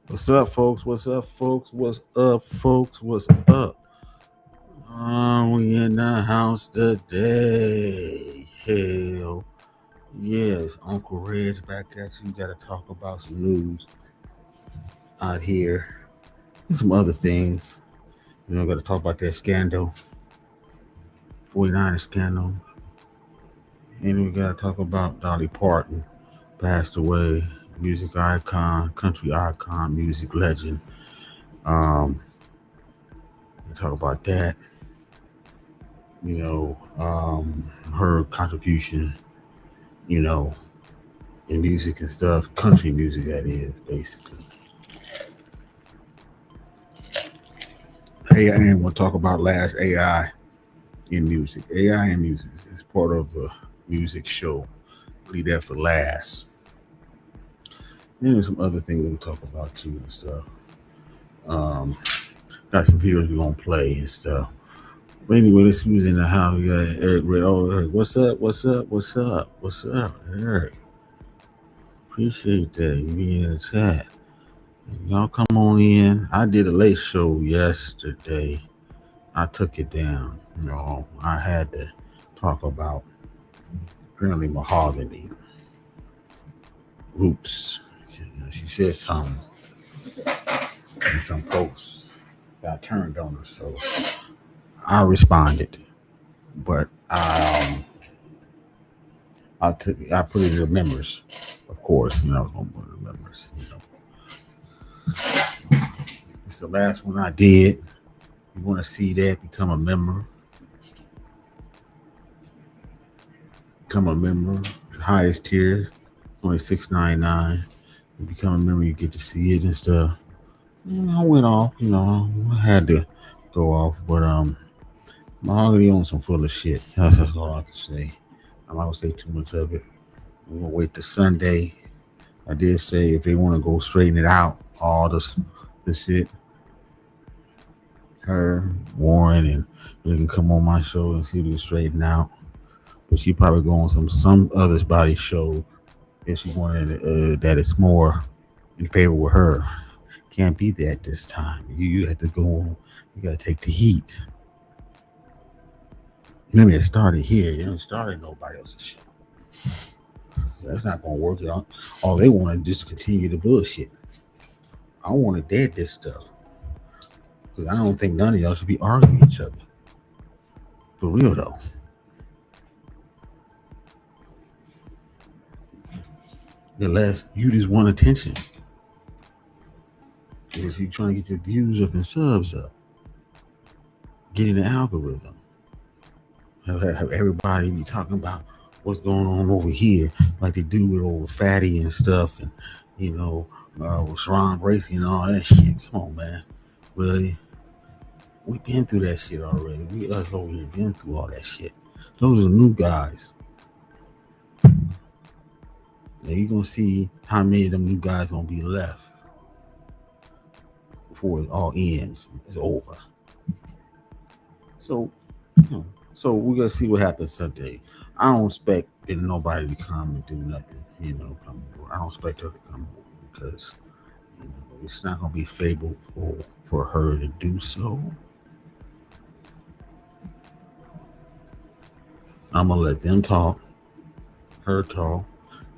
What's up, folks? What's up, folks? What's up, folks? What's up? We in the house today. Hell yes, Uncle REG back at you. Got to talk about some news out here and some other things. Got to talk about that scandal, 49er scandal, and we got to talk about Dolly Parton, passed away, music icon, country icon, music legend. We talk about that. Her contribution, in music and stuff, country music that is, basically. Hey, and we'll talk about last AI in music. AI in music is part of the music show. Leave that for last. And there's some other things we'll talk about too and stuff. Got some videos we're gonna play and stuff. But anyway, let's who's in the house. We got Eric Red. Oh, Eric, what's up? What's up? What's up? What's up, Eric? Appreciate that. You being in the chat. Y'all come on in. I did a late show yesterday. I took it down. I had to talk about apparently mahogany roots. She said something in some posts that turned on her, so I responded. But I put it in the members, of course. I was gonna put it in the members. It's the last one I did. You want to see that? Become a member. Become a member. The highest tier, only $6.99. You become a member, you get to see it and stuff. I went off. I had to go off, but mahogany on some full of shit. That's all I can say. I'm not gonna say too much of it. We're gonna wait till Sunday. I did say if they want to go straighten it out, all this shit. Her, Warren, and they can come on my show and see if they straighten out. But she probably go on some other body show if she wanted that it's more in favor with her. Can't be that this time. You have to go on. You got to take the heat. Maybe it started here. You don't started nobody else's show. That's not going to work. All they want to just continue the bullshit. I want to dead this stuff. Because I don't think none of y'all should be arguing each other. For real, though. Unless you just want attention. If you're trying to get your views up and subs up. Get in the algorithm. Have everybody be talking about what's going on over here, like they do with over Fatty and stuff, and with Sharon Bracey and all that shit. Come on, man, really? We've been through that shit already. We us over here been through all that shit. Those are the new guys. Now you're gonna see how many of them new guys gonna be left before it all ends. It's over. So, so we're gonna see what happens Sunday. I don't expect nobody to come and do nothing. I don't expect her to come because it's not gonna be favorable for her to do so. I'm gonna let them talk, her talk,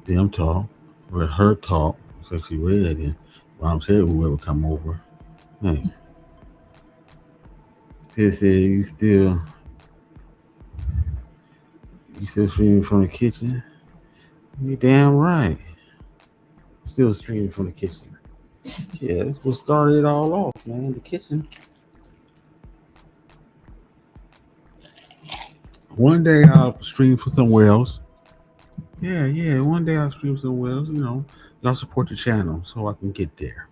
them talk, let her talk. It's actually red, and I'm saying whoever come over. Hey, he said you still streaming from the kitchen. You damn right. Still streaming from the kitchen. Yeah, that's what started it all off, man. The kitchen. One day I'll stream from somewhere else. Yeah. One day I'll stream somewhere else. Y'all support the channel so I can get there.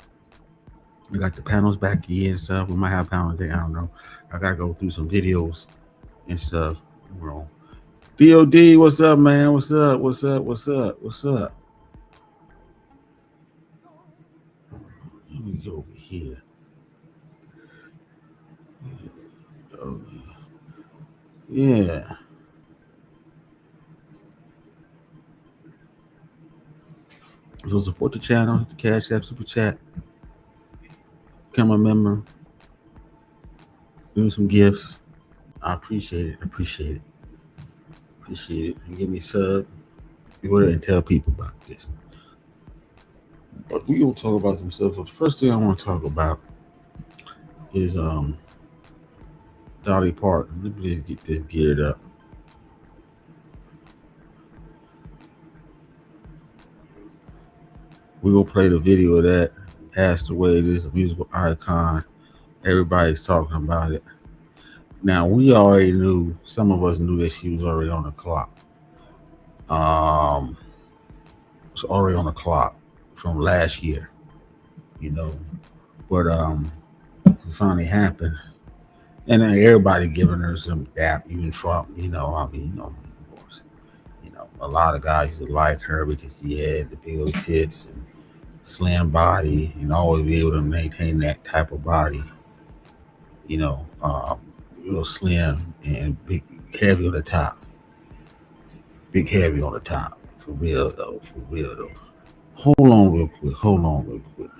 I got the panels back in and stuff. We might have panels there. I don't know. I gotta go through some videos and stuff. DOD, what's up, man? What's up? Let me get over here. Yeah. So support the channel, the Cash App, Super Chat. become a member, give me some gifts. I appreciate it. Appreciate it. Appreciate it. And give me a sub. Go there and tell people about this. But we gonna talk about some stuff. So the first thing I want to talk about is Dolly Parton. Let me just get this geared up. We gonna play the video of that. Passed away. This musical icon. Everybody's talking about it. Now we already knew. Some of us knew that she was already on the clock. It's already on the clock from last year. You know, but it finally happened. And then everybody giving her some dap, even Trump, of course, a lot of guys used to like her because she had the big old tits and slim body and always be able to maintain that type of body, you know, real slim and big, heavy on the top, big heavy on the top, for real though, for real though. Hold on real quick.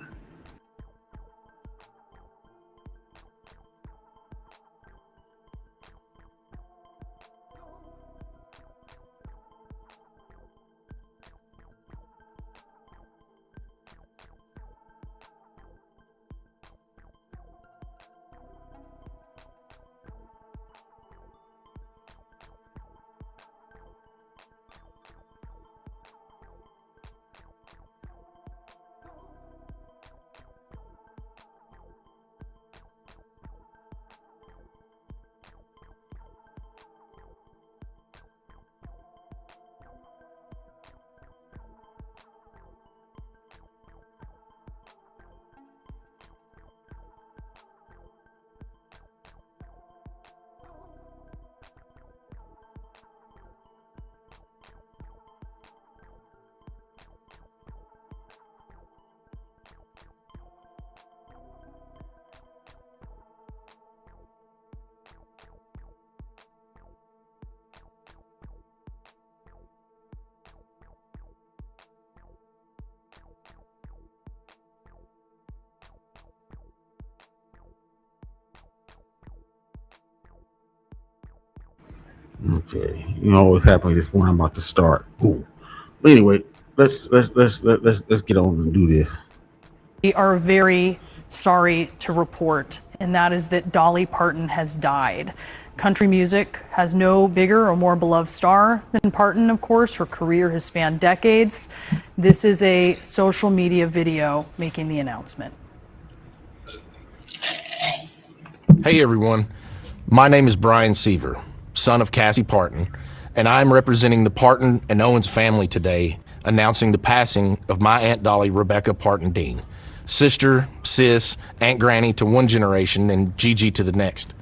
Okay, you know what's happening this when I'm about to start. Boom. But anyway, let's get on and do this. We are very sorry to report, and that is that Dolly Parton has died. Country music has no bigger or more beloved star than Parton, of course. Her career has spanned decades. This is a social media video making the announcement. Hey everyone, my name is Brian Seaver, son of Cassie Parton, and I'm representing the Parton and Owens family today, announcing the passing of my Aunt Dolly Rebecca Parton Dean, sister, sis, Aunt Granny to one generation and Gigi to the next.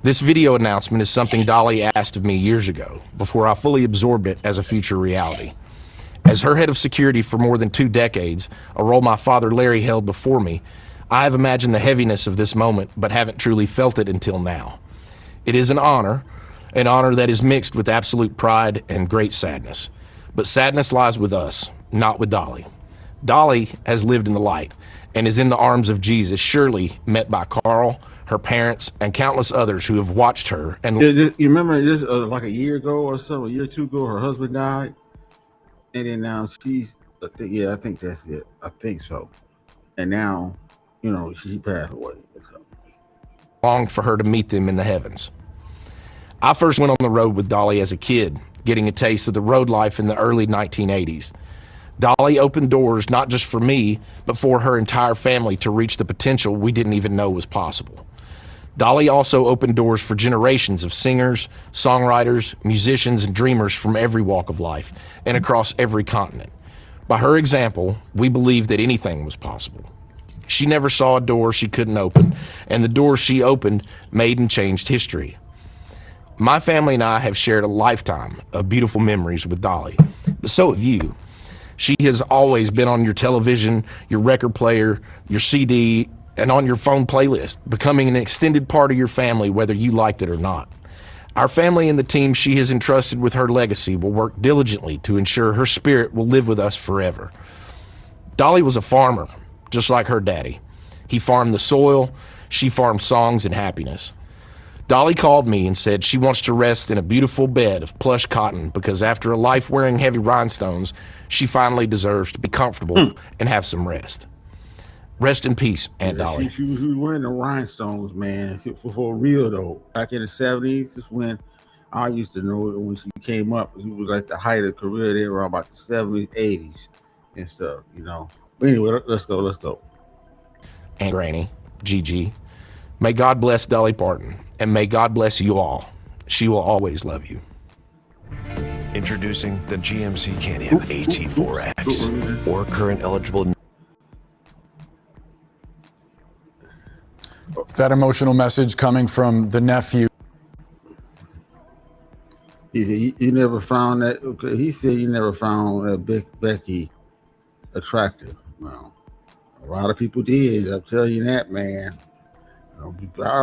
This video announcement is something Dolly asked of me years ago, before I fully absorbed it as a future reality. As her head of security for more than 2 decades, a role my father Larry held before me, I have imagined the heaviness of this moment, but haven't truly felt it until now. It is an honor that is mixed with absolute pride and great sadness. But sadness lies with us, not with Dolly. Dolly has lived in the light and is in the arms of Jesus, surely met by Carl, her parents, and countless others who have watched her. And you remember this like a year ago or so, a year or two ago, her husband died, and then now she's, I think that's it. I think so. And now, she passed away. longed for her to meet them in the heavens. I first went on the road with Dolly as a kid, getting a taste of the road life in the early 1980s. Dolly opened doors not just for me, but for her entire family to reach the potential we didn't even know was possible. Dolly also opened doors for generations of singers, songwriters, musicians, and dreamers from every walk of life and across every continent. By her example, we believed that anything was possible. She never saw a door she couldn't open, and the doors she opened made and changed history. My family and I have shared a lifetime of beautiful memories with Dolly, but so have you. She has always been on your television, your record player, your CD, and on your phone playlist, becoming an extended part of your family whether you liked it or not. Our family and the team she has entrusted with her legacy will work diligently to ensure her spirit will live with us forever. Dolly was a farmer, just like her daddy. He farmed the soil, she farmed songs and happiness. Dolly called me and said she wants to rest in a beautiful bed of plush cotton because after a life wearing heavy rhinestones, she finally deserves to be comfortable and have some rest. Rest in peace, Aunt Dolly. She was wearing the rhinestones, man, for real though. Back in the 70s is when I used to know it when she came up. She was like the height of the career. They were about the 70s, 80s and stuff, you know. But anyway, let's go. Aunt Granny, Gigi, may God bless Dolly Parton. And may God bless you all. She will always love you. Introducing the GMC Canyon AT4X, or current eligible. That emotional message coming from the nephew. He said, you never found that. Okay, he said you never found Becky attractive. Well, a lot of people did. I'll tell you that, man. I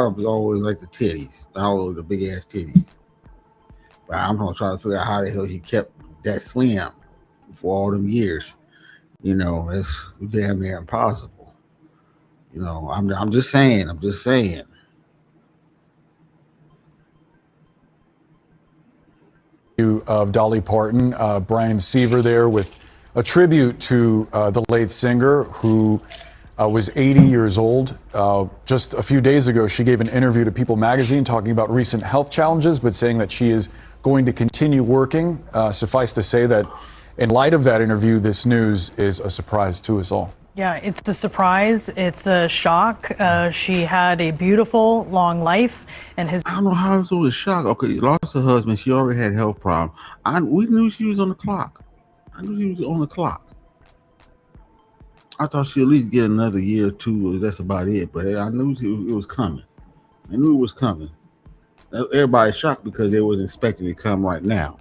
was always like the titties, all the big ass titties. But I'm gonna try to figure out how the hell he kept that slim for all them years. You know, it's damn near impossible. You know, I'm just saying. Of Dolly Parton, Brian Seaver there with a tribute to the late singer who was 80 years old. Just a few days ago, she gave an interview to People magazine talking about recent health challenges, but saying that she is going to continue working. Suffice to say that in light of that interview, this news is a surprise to us all. Yeah, it's a surprise. It's a shock. She had a beautiful, long life, and I don't know how it was a shock. Okay, lost her husband. She already had health problems. We knew she was on the clock. I knew she was on the clock. I thought she'd at least get another year or two. That's about it. But I knew it was coming. I knew it was coming. Everybody's shocked because they wasn't expecting it to come right now.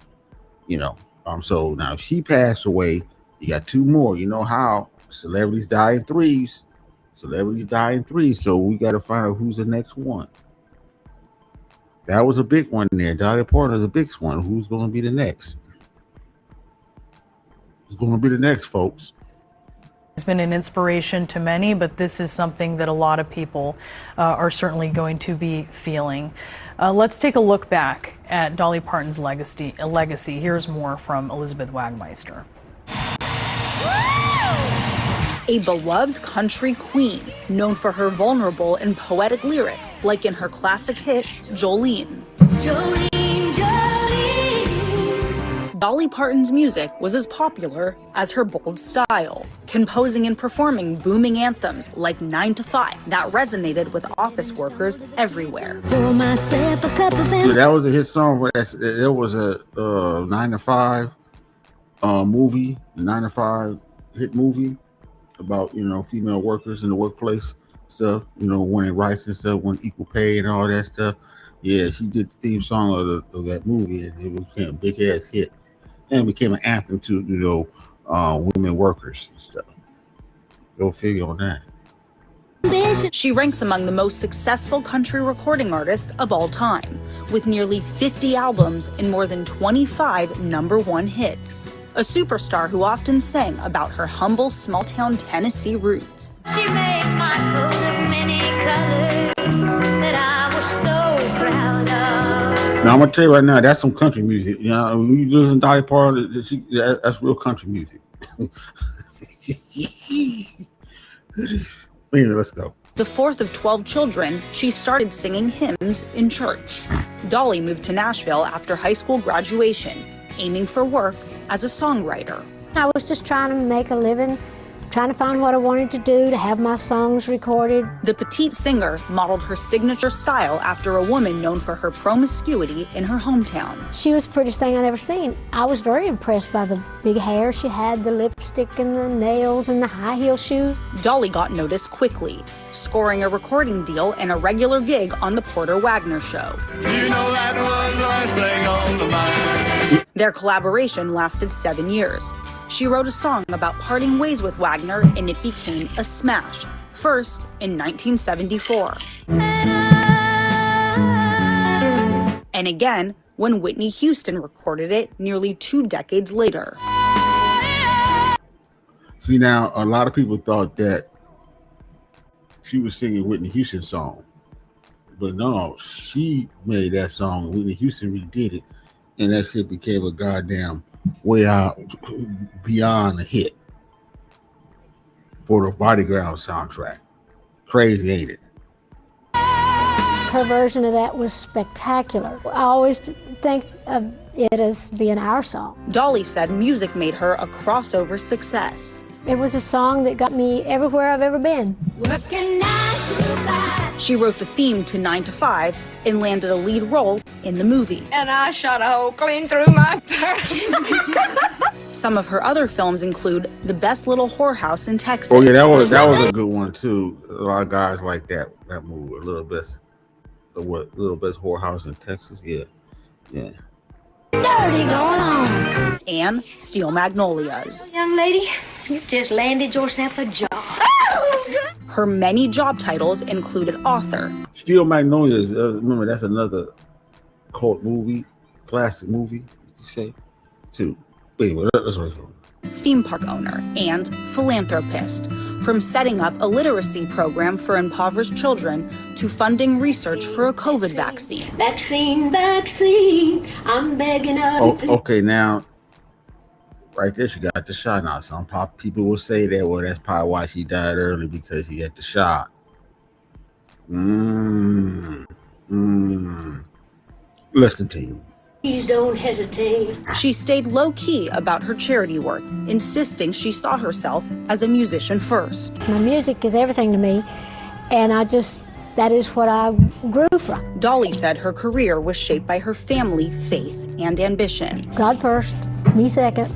You know. So now she passed away. You got two more. You know how celebrities die in threes. So we got to find out who's the next one. That was a big one there. Dolly Parton is a big one. Who's going to be the next? Who's going to be the next, folks? It's been an inspiration to many, but this is something that a lot of people are certainly going to be feeling. Let's take a look back at Dolly Parton's legacy. Here's more from Elizabeth Wagmeister. A beloved country queen, known for her vulnerable and poetic lyrics, like in her classic hit, Jolene. Jolene, Jolene. Dolly Parton's music was as popular as her bold style, composing and performing booming anthems like 9 to 5 that resonated with office workers everywhere. Dude, that was a hit song for that. There was a 9 to 5 movie, the 9 to 5 hit movie about, you know, female workers in the workplace stuff, you know, winning rights and stuff, winning equal pay and all that stuff. Yeah, she did the theme song of that movie, and it became a big ass hit, and it became an anthem to, you know, women workers and stuff. Go figure on that. She ranks among the most successful country recording artists of all time, with nearly 50 albums and more than 25 #1 hits. A superstar who often sang about her humble small-town Tennessee roots. She made my coat of many colors that I was so proud of. Now I'm gonna tell you right now, that's some country music. You know, when you listen to Dolly Parton, that's real country music. Anyway, let's go. The fourth of 12 children, she started singing hymns in church. Dolly moved to Nashville after high school graduation, aiming for work as a songwriter. I was just trying to make a living, trying to find what I wanted to do, to have my songs recorded. The petite singer modeled her signature style after a woman known for her promiscuity in her hometown. She was the prettiest thing I'd ever seen. I was very impressed by the big hair she had, the lipstick and the nails and the high heel shoes. Dolly got noticed quickly, scoring a recording deal and a regular gig on the Porter Wagner Show. You know that was the last thing on the mind. Their collaboration lasted 7 years. She wrote a song about parting ways with Wagner, and it became a smash. First, in 1974. And again, when Whitney Houston recorded it nearly 2 decades later. See, now, a lot of people thought that she was singing Whitney Houston's song. But no, she made that song. Whitney Houston redid it, and that shit became a goddamn way out beyond a hit for the Bodyguard soundtrack. Crazy, ain't it? Her version of that was spectacular. I always think of it as being our song. Dolly said music made her a crossover success. It was a song that got me everywhere I've ever been. Working 9 to 5. She wrote the theme to 9 to 5 and landed a lead role in the movie. And I shot a hole clean through my purse. Some of her other films include The Best Little Whorehouse in Texas. Oh yeah, that was a good one too. A lot of guys like that movie. Little Best Whorehouse in Texas. Yeah. Dirty going on. And Steel Magnolias. Young lady, you've just landed yourself a job. Her many job titles included author, Steel Magnolias. Remember, that's another cult movie, classic movie. You say, too. Wait, let's go. theme park owner, and philanthropist. From setting up a literacy program for impoverished children to funding research for a COVID vaccine. Vaccine, I'm begging of you. Okay, now, right there, she got the shot. Now, some people will say that, well, that's probably why she died early, because he had the shot. Let's continue. Please don't hesitate. She stayed low-key about her charity work, insisting she saw herself as a musician first. My music is everything to me, and that is what I grew from. Dolly said her career was shaped by her family, faith, and ambition. God first, me second,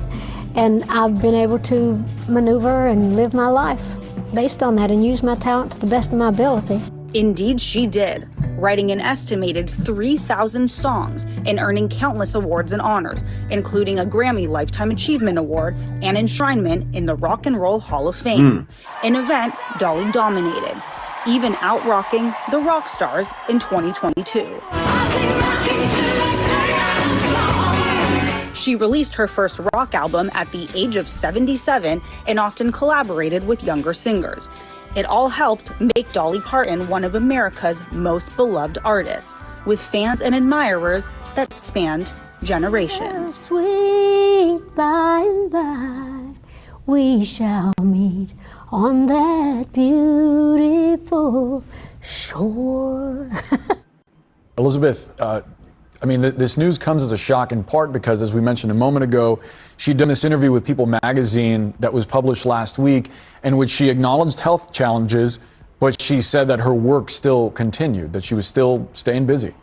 and I've been able to maneuver and live my life based on that and use my talent to the best of my ability. Indeed, she did, writing an estimated 3,000 songs and earning countless awards and honors, including a Grammy Lifetime Achievement Award and enshrinement in the Rock and Roll Hall of Fame, an event Dolly dominated, even out-rocking the rock stars in 2022. She released her first rock album at the age of 77 and often collaborated with younger singers. It all helped make Dolly Parton one of America's most beloved artists, with fans and admirers that spanned generations. Sweet by and by, we shall meet on that beautiful shore. Elizabeth, this news comes as a shock in part because, as we mentioned a moment ago, she'd done this interview with People magazine that was published last week, in which she acknowledged health challenges, but she said that her work still continued, that she was still staying busy.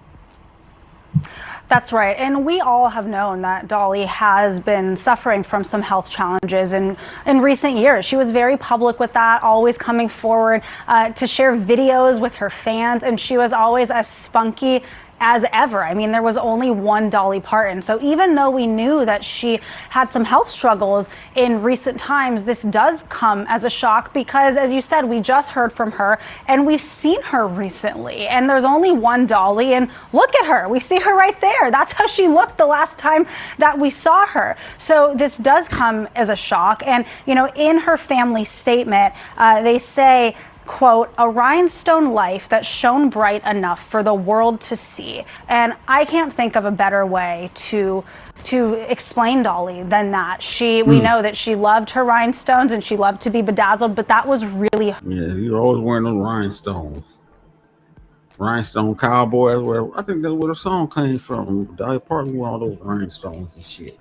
That's right. And we all have known that Dolly has been suffering from some health challenges in recent years. She was very public with that, always coming forward to share videos with her fans. And she was always as spunky as ever. I mean, there was only one Dolly Parton. So even though we knew that she had some health struggles in recent times, this does come as a shock because, as you said, we just heard from her and we've seen her recently. And there's only one Dolly, and look at her. We see her right there. That's how she looked the last time that we saw her. So this does come as a shock. And, you know, in her family statement, they say, quote, a rhinestone life that shone bright enough for the world to see. And I can't think of a better way to explain Dolly than that. We know that she loved her rhinestones and she loved to be bedazzled, but that was really... Yeah, you're always wearing those rhinestones. Rhinestone cowboy. I think that's where the song came from. Dolly Parton wore all those rhinestones and shit.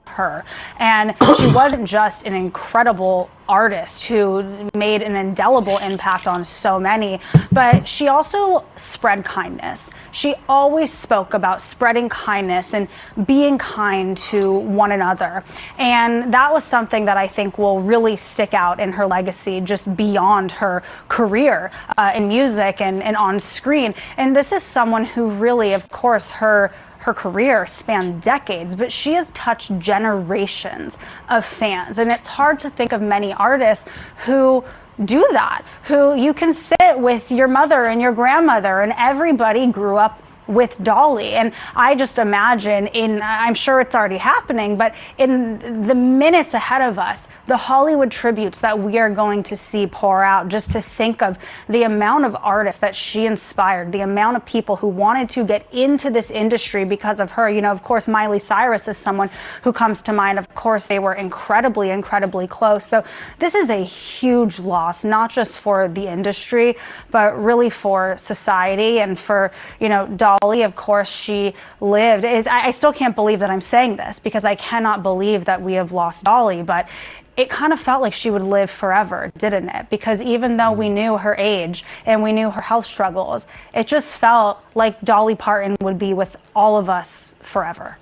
Her. And she wasn't just an incredible artist who made an indelible impact on so many, but she also spread kindness. She always spoke about spreading kindness and being kind to one another. And that was something that I think will really stick out in her legacy, just beyond her career in music and on screen. And this is someone who really, of course, her career spanned decades, but she has touched generations of fans. And it's hard to think of many artists who do that, who you can sit with your mother and your grandmother and everybody grew up with Dolly. And I just imagine I'm sure it's already happening, but in the minutes ahead of us, the Hollywood tributes that we are going to see pour out, just to think of the amount of artists that she inspired, the amount of people who wanted to get into this industry because of her. You know, of course, Miley Cyrus is someone who comes to mind. Of course, they were incredibly, incredibly close. So this is a huge loss, not just for the industry, but really for society and for, you know, Dolly. Of course, she lived. I still can't believe that I'm saying this, because I cannot believe that we have lost Dolly, but it kind of felt like she would live forever, didn't it? Because even though we knew her age and we knew her health struggles, it just felt like Dolly Parton would be with all of us forever.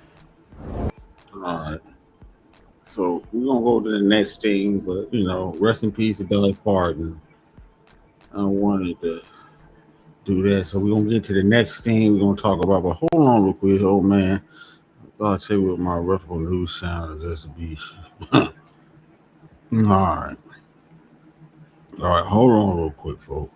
All right. So we're gonna go to the next thing, but you know, rest in peace to Dolly Parton. I wanted to do that, so we're gonna get to the next thing we're gonna talk about. But hold on real quick, old man. I thought I'd tell you what my reputable news sound is. To be all right. All right, hold on real quick, folks.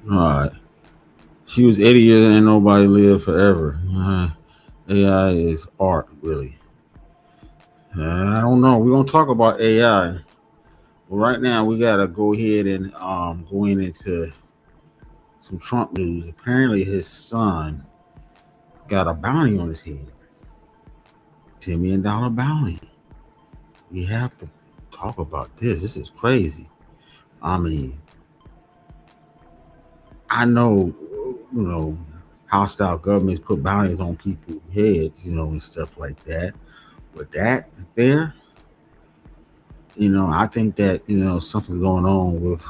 All right. She was 80 years and nobody lived forever. AI is art, really. I don't know. We're gonna talk about AI, but right now we gotta go ahead and going into some Trump news. Apparently, his son got a bounty on his head, $10 million bounty. We have to talk about this. This is crazy. I mean, I know, you know, hostile governments put bounties on people's heads, you know, and stuff like that. But that there, you know, I think that, you know, something's going on with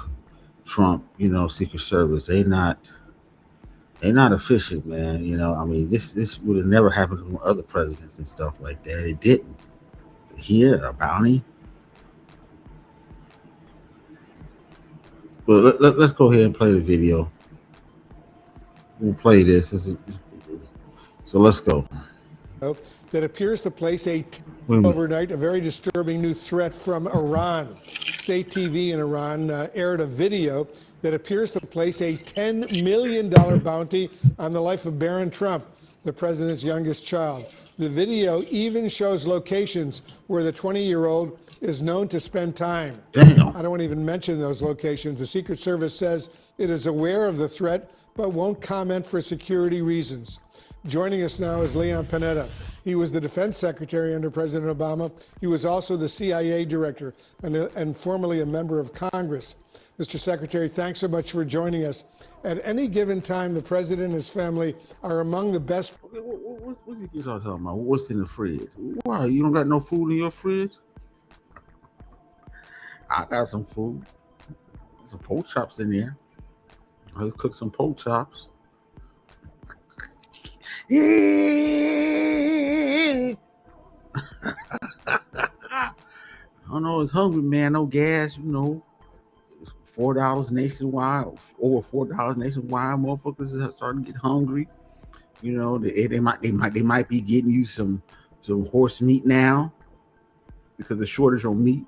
Trump, you know, Secret Service. They're not efficient, man. You know, I mean, this would have never happened to other presidents and stuff like that. It didn't. Here, a bounty. But let's go ahead and play the video. We'll play this. So let's go. That appears to place overnight a very disturbing new threat from Iran. State TV in Iran aired a video that appears to place a $10 million bounty on the life of Barron Trump, the president's youngest child. The video even shows locations where the 20-year-old is known to spend time. Damn. I don't want to even mention those locations. The Secret Service says it is aware of the threat, but won't comment for security reasons. Joining us now is Leon Panetta. He was the defense secretary under President Obama. He was also the CIA director and formerly a member of Congress. Mr. Secretary, thanks so much for joining us. At any given time, the president and his family are among the best. Okay, what you talking about? What's in the fridge? Why, you don't got no food in your fridge? I got some food. Some pork chops in there. Let's cook some pork chops. Yeah. I don't know. It's hungry, man. No gas, $4 nationwide, over $4 nationwide. Motherfuckers are starting to get hungry. They might be getting you some horse meat now because of shortage on meat.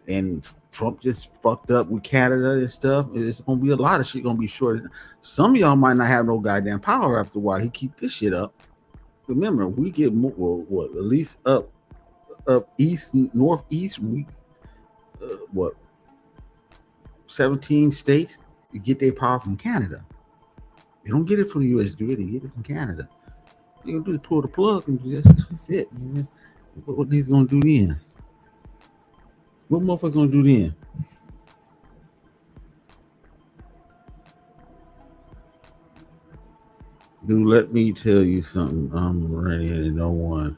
And Trump just fucked up with Canada and stuff. It's gonna be a lot of shit gonna be short. Some of y'all might not have no goddamn power after a while. He keep this shit up. Remember, we get more, at least up east, northeast. We 17 states get their power from Canada. They don't get it from the U.S. They get it from Canada. You gonna do is pull the plug and that's it. What he's gonna do then? What motherfuckers gonna do then? Dude, let me tell you something. I'm running and no one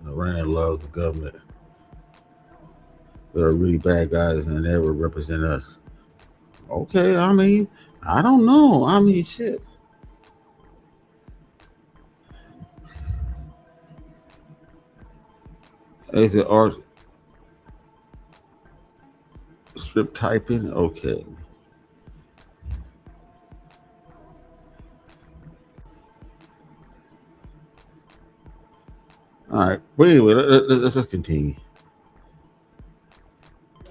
Iran loves the government. They're really bad guys and they never represent us. Okay, I don't know. Shit. Is it art strip typing? Okay. All right. But anyway, let's just continue.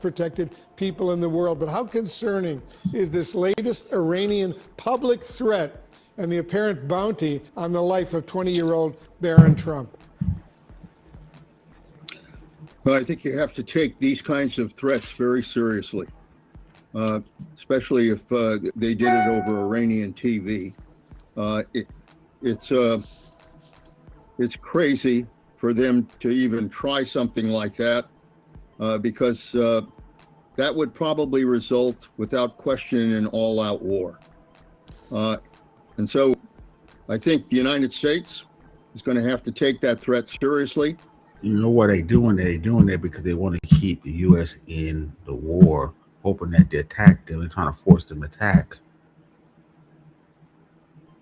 Protected people in the world. But how concerning is this latest Iranian public threat and the apparent bounty on the life of 20-year-old Barron Trump? Well, I think you have to take these kinds of threats very seriously, especially if they did it over Iranian TV. It's crazy for them to even try something like that, because that would probably result, without question, in an all-out war. And so I think the United States is going to have to take that threat seriously. You know what they're doing? They're doing that because they want to keep the U.S. in the war, hoping that they attack them. They're trying to force them to attack.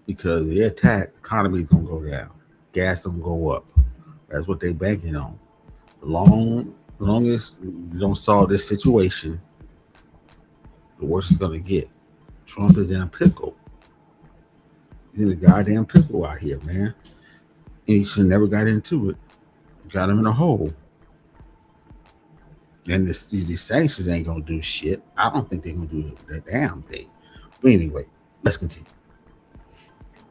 Because they attack, the economy's going to go down. Gas don't go up. That's what they're banking on. Longest you don't solve this situation, the worse it's going to get. Trump is in a pickle. He's in a goddamn pickle out here, man. And he should have never got into it. Got him in a hole. And these sanctions ain't gonna do shit. I don't think they're gonna do that damn thing. But anyway, let's continue.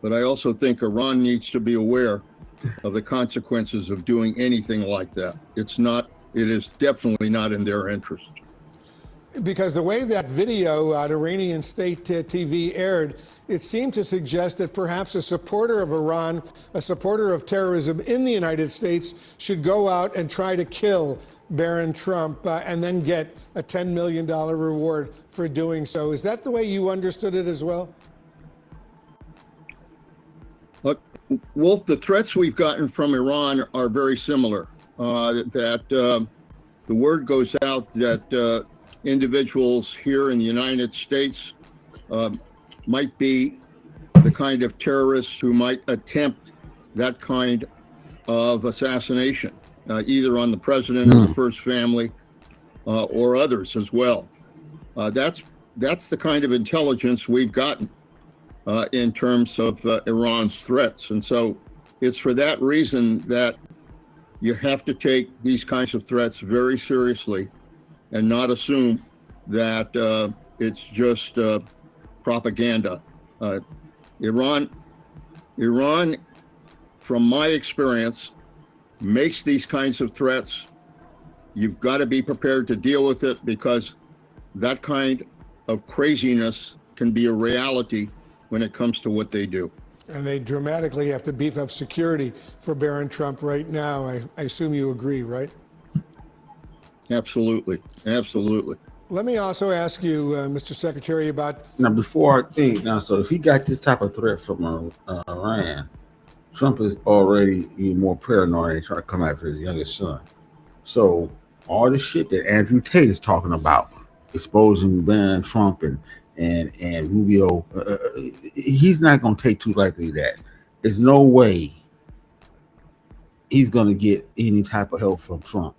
But I also think Iran needs to be aware of the consequences of doing anything like that. It is definitely not in their interest. Because the way that video at Iranian state TV aired, it seemed to suggest that perhaps a supporter of Iran, a supporter of terrorism in the United States, should go out and try to kill Barron Trump and then get a $10 million reward for doing so. Is that the way you understood it as well? Look, Wolf, the threats we've gotten from Iran are very similar. The word goes out that individuals here in the United States might be the kind of terrorists who might attempt that kind of assassination, either on the president or the first family, or others as well. That's the kind of intelligence we've gotten in terms of Iran's threats. And so it's for that reason that you have to take these kinds of threats very seriously and not assume that it's just propaganda. Iran, from my experience, makes these kinds of threats. You've got to be prepared to deal with it, because that kind of craziness can be a reality when it comes to what they do. And they dramatically have to beef up security for Barron Trump right now. I assume you agree, right? Absolutely. Absolutely. Let me also ask you, Mr. Secretary, about... Now, before I think, so if he got this type of threat from Iran, Trump is already even more paranoid and trying to come after his youngest son. So all the shit that Andrew Tate is talking about, exposing Donald Trump and Rubio, he's not going to take too lightly that. There's no way he's going to get any type of help from Trump.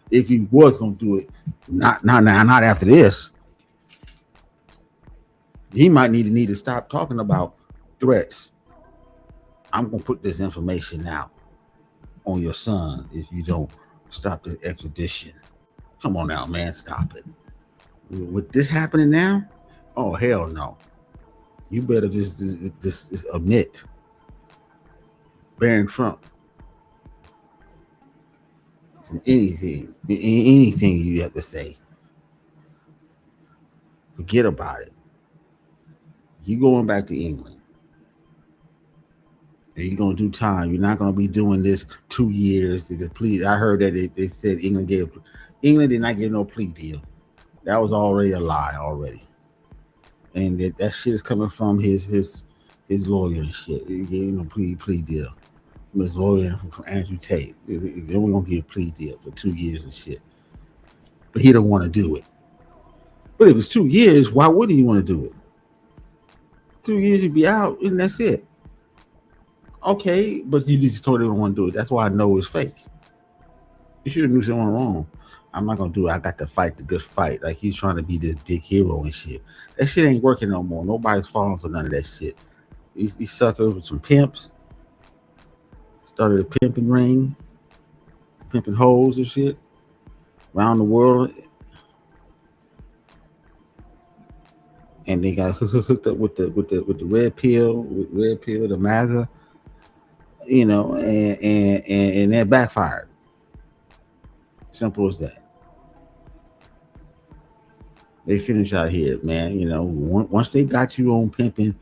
If he was going to do it, not after this. He might need to stop talking about threats. I'm going to put this information out on your son if you don't stop this extradition. Come on now, man, stop it. With this happening now, oh hell no. You better just admit banning Trump from anything you have to say. Forget about it. You going back to England. And you're gonna do time. You're not gonna be doing this 2 years to plea. I heard that they said England did not give no plea deal. That was already a lie already. And that shit is coming from his lawyer and shit. He gave him a plea deal. His lawyer from Andrew Tate. They were gonna give a plea deal for 2 years and shit. But he don't want to do it. But if it's 2 years, why wouldn't he want to do it? 2 years you'd be out and that's it. Okay, but you just totally don't want to do it. That's why I know it's fake. You should have knew something wrong. I'm not gonna do it. I got to fight the good fight. Like he's trying to be this big hero and shit. That shit ain't working no more. Nobody's falling for none of that shit. He suckers with some pimps. Started a pimping ring, pimping hoes and shit around the world. And they got hooked up with the red pill, the MAGA, you know, and that backfired. Simple as that. They finish out here, man. You know, once they got you on pimping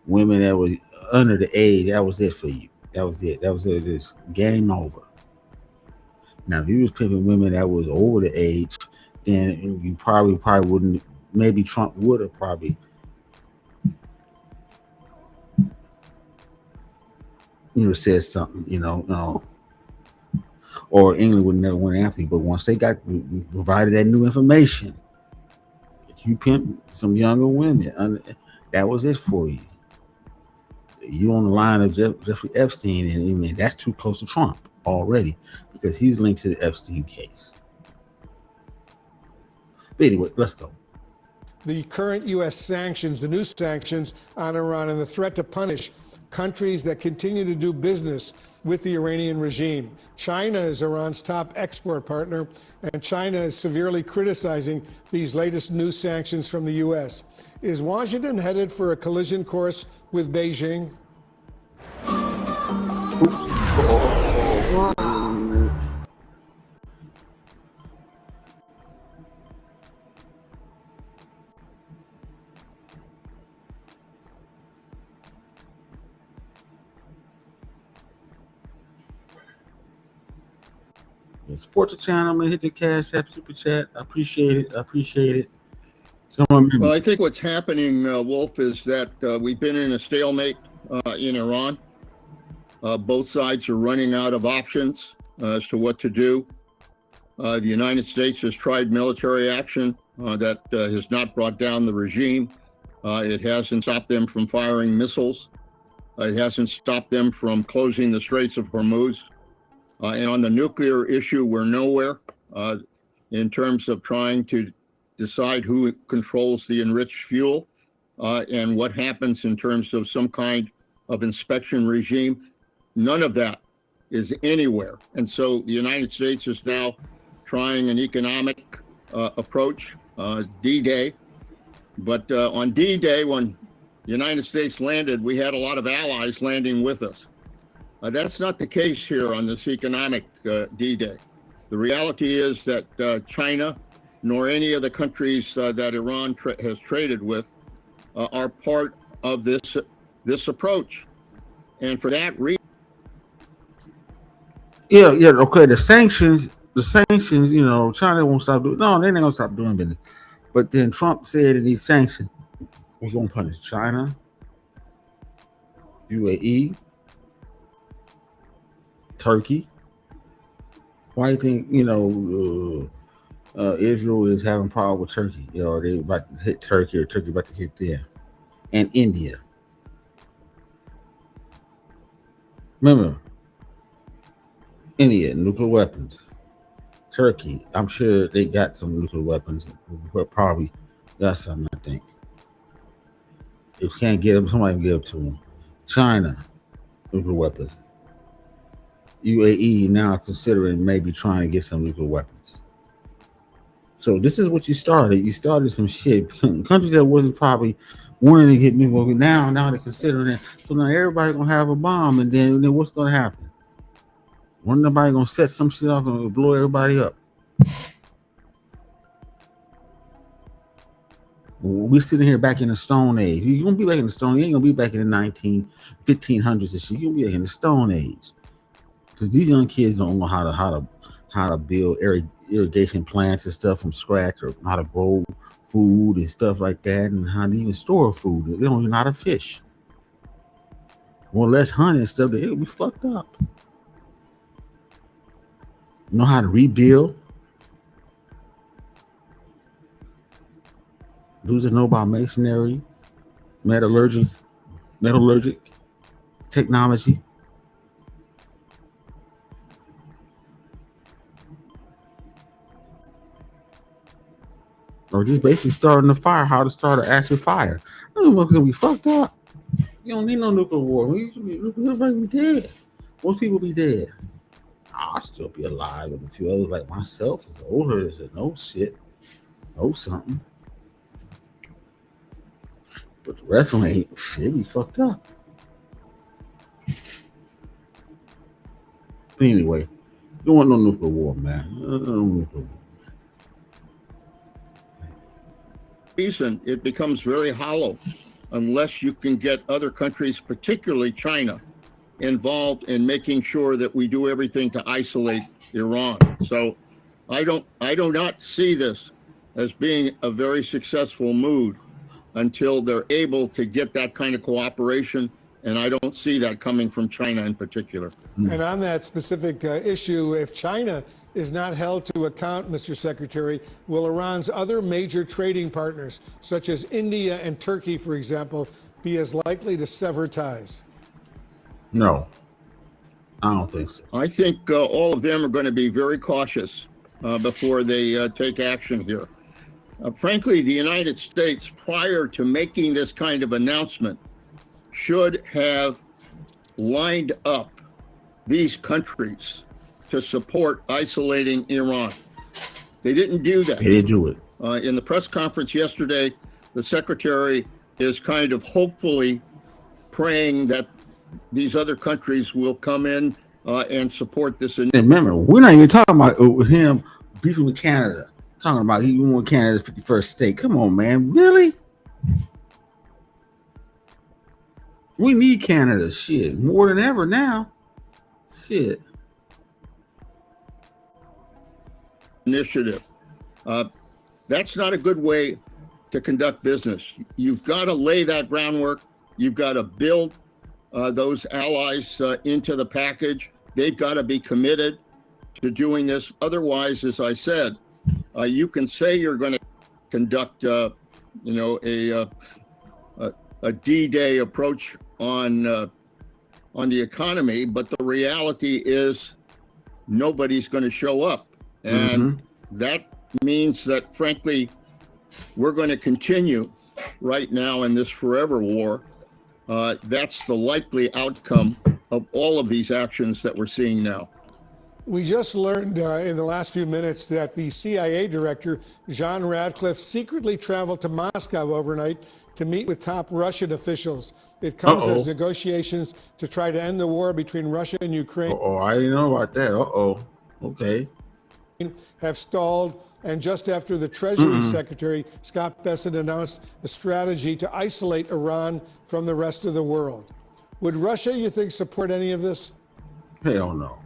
women that was under the age, that was it for you. That was it. That was it. It's game over. Now, if you was pimping women that was over the age, then you probably wouldn't. Maybe Trump would have probably, said something, no, or England would never went after you. But once they provided that new information, that you pimp some younger women, that was it for you. You on the line of Jeffrey Epstein, and that's too close to Trump already because he's linked to the Epstein case. But anyway, let's go. The current U.S. sanctions, the new sanctions on Iran, and the threat to punish countries that continue to do business with the Iranian regime. China is Iran's top export partner, and China is severely criticizing these latest new sanctions from the U.S. Is Washington headed for a collision course with Beijing? Support the channel. I'm gonna hit the Cash App Super Chat. I appreciate it. Come on, well, I think what's happening, Wolf, is that we've been in a stalemate in Iran. Both sides are running out of options as to what to do. The United States has tried military action that has not brought down the regime. It hasn't stopped them from firing missiles. It hasn't stopped them from closing the Straits of Hormuz. And on the nuclear issue, we're nowhere in terms of trying to decide who controls the enriched fuel and what happens in terms of some kind of inspection regime. None of that is anywhere. And so the United States is now trying an economic approach, D-Day. But on D-Day, when the United States landed, we had a lot of allies landing with us. That's not the case here on this economic D-Day. The reality is that China, nor any of the countries that Iran has traded with, are part of this approach. And for that reason, okay. The sanctions, China won't stop doing. No, they ain't gonna stop doing business. But then Trump said in these sanctions, we're gonna punish China, UAE, Turkey. Why do you think Israel is having problem with Turkey. They about to hit Turkey, or Turkey about to hit them, and India. Remember, India, nuclear weapons. Turkey, I'm sure they got some nuclear weapons, but probably got something, I think. If you can't get them, somebody can give it to them. China, nuclear weapons. UAE now considering maybe trying to get some nuclear weapons. So this is what you started. You started some shit. Countries that wasn't probably wanting to get nuclear weapons, now they're considering it. So now everybody's gonna have a bomb, and then what's gonna happen? When nobody gonna set some shit off and blow everybody up? We're sitting here back in the Stone Age. You're gonna be back in the Stone Age. You ain't gonna be back in the 1500s and shit. You're gonna be back in the Stone Age. Because these young kids don't know how to build irrigation plants and stuff from scratch, or how to grow food and stuff like that, and how to even store food. They don't even know how to fish. Or less honey and stuff. They'll be fucked up. Know how to rebuild. Dudes that know about masonry, metallurgic technology. Or just basically starting a fire, how to start an actual fire. Gonna be fucked up. You don't need no nuclear war. Everybody be dead. Most people be dead. I'll still be alive, and a few others like myself is older, is know shit, know something. But the rest of them ain't shit. Be fucked up. But anyway, don't want no nuclear war, man. No nuclear war. Reason it becomes very hollow unless you can get other countries, particularly China, involved in making sure that we do everything to isolate Iran. So I do not see this as being a very successful move until they're able to get that kind of cooperation, and I don't see that coming from China in particular. And on that specific issue, if China is not held to account, Mr. Secretary, will Iran's other major trading partners, such as India and Turkey, for example, be as likely to sever ties? No, I don't think so. I think all of them are going to be very cautious before they take action here. Frankly, the United States, prior to making this kind of announcement, should have lined up these countries to support isolating Iran. They didn't do that. They didn't do it. In the press conference yesterday, the secretary is kind of hopefully praying that these other countries will come in and support this. And remember, we're not even talking about him beefing with Canada. Talking about he won Canada's 51st state. Come on, man. Really? We need Canada. Shit. More than ever now. Shit. Initiative. That's not a good way to conduct business. You've got to lay that groundwork. You've got to build those allies into the package. They've got to be committed to doing this. Otherwise, as I said, you can say you're going to conduct, a D-Day approach on the economy, but the reality is nobody's going to show up, and that means that, frankly, we're going to continue right now in this forever war. That's the likely outcome of all of these actions that we're seeing now. We just learned in the last few minutes that the CIA director, John Radcliffe, secretly traveled to Moscow overnight to meet with top Russian officials. It comes as negotiations to try to end the war between Russia and Ukraine. I didn't know about that. Okay. Have stalled, and just after the Treasury Secretary, Scott Bessent, announced a strategy to isolate Iran from the rest of the world. Would Russia, you think, support any of this? Hell no.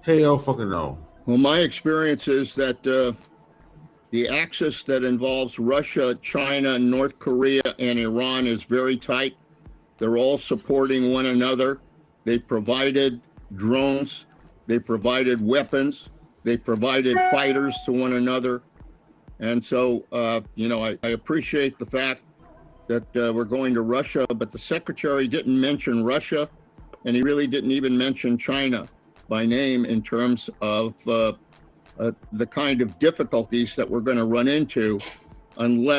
Hell fucking no. Well, my experience is that the axis that involves Russia, China, North Korea, and Iran is very tight. They're all supporting one another. They've provided drones. They've provided weapons. They provided fighters to one another. And so, I appreciate the fact that we're going to Russia, but the secretary didn't mention Russia, and he really didn't even mention China by name in terms of the kind of difficulties that we're going to run into unless